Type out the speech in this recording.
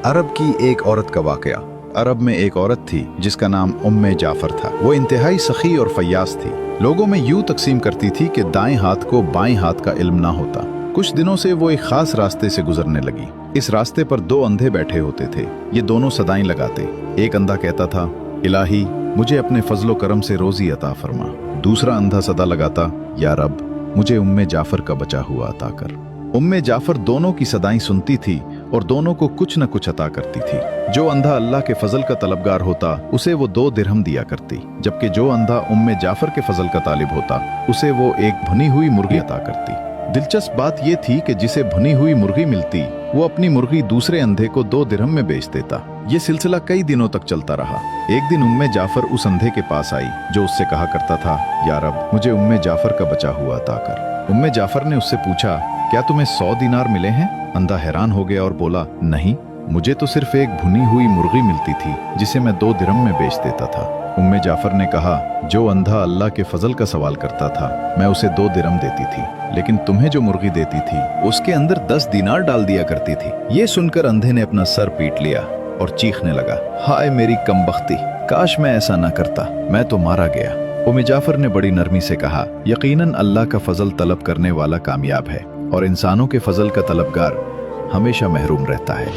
अरब की एक औरत का वाकया। अरब में एक औरत थी जिसका नाम उम्मे जाफर था। वो इंतहाई सखी और फयास थी। लोगों में यूं तकसीम करती थी कि दाएं हाथ को बाएं हाथ का इल्म ना होता। कुछ दिनों से वो एक खास रास्ते से गुजरने लगी। इस रास्ते पर दो अंधे बैठे होते थे। ये दोनों सदाएं लगाते। एक अंधा कहता था, इलाही मुझे अपने फजलो करम से रोजी अता फरमा। दूसरा अंधा सदा लगाता, या रब मुझे उम्मे जाफर का बचा हुआ अता कर। उम्मे जाफर दोनों की सदाएं सुनती थी और दोनों को कुछ न कुछ अता करती थी। जो अंधा अल्लाह के फजल का तलबगार होता उसे वो 2 दिरहम दिया करती, जबकि जो अंधा उम्मे जाफर के फजल का तालिब होता उसे वो एक भुनी हुई मुर्गी अता करती। दिलचस्प बात यह थी कि जिसे भुनी हुई मुर्गी मिलती वो अपनी मुर्गी दूसरे अंधे को 2 दिरहम में बेच देता। ये सिलसिला कई दिनों तक चलता रहा। एक दिन उम्मे जाफर उस अंधे के पास आई जो उससे कहा करता था, या रब मुझे उम्मे जाफर का बचा हुआ अता कर। उम्मे जाफर ने उससे पूछा, क्या तुम्हें 100 दीनार मिले हैं? अंधा हैरान हो गया और बोला, नहीं, मुझे तो सिर्फ एक भुनी हुई मुर्गी मिलती थी जिसे मैं 2 दिरहम में बेच देता था। उम्मे जाफर ने कहा, जो अंधा अल्लाह के फजल का सवाल करता था मैं उसे 2 दिरहम देती थी, लेकिन तुम्हें जो मुर्गी देती थी उसके अंदर 10 दीनार डाल दिया करती थी। ये सुनकर अंधे ने अपना सर पीट लिया और चीखने लगा, हाय मेरी कमबख्ती, काश मैं ऐसा ना करता, मैं तो मारा गया। उम्मे जाफर ने बड़ी नरमी से कहा, यकीनन अल्लाह का फजल तलब करने वाला कामयाब है और इंसानों के फजल का तलबगार हमेशा महरूम रहता है।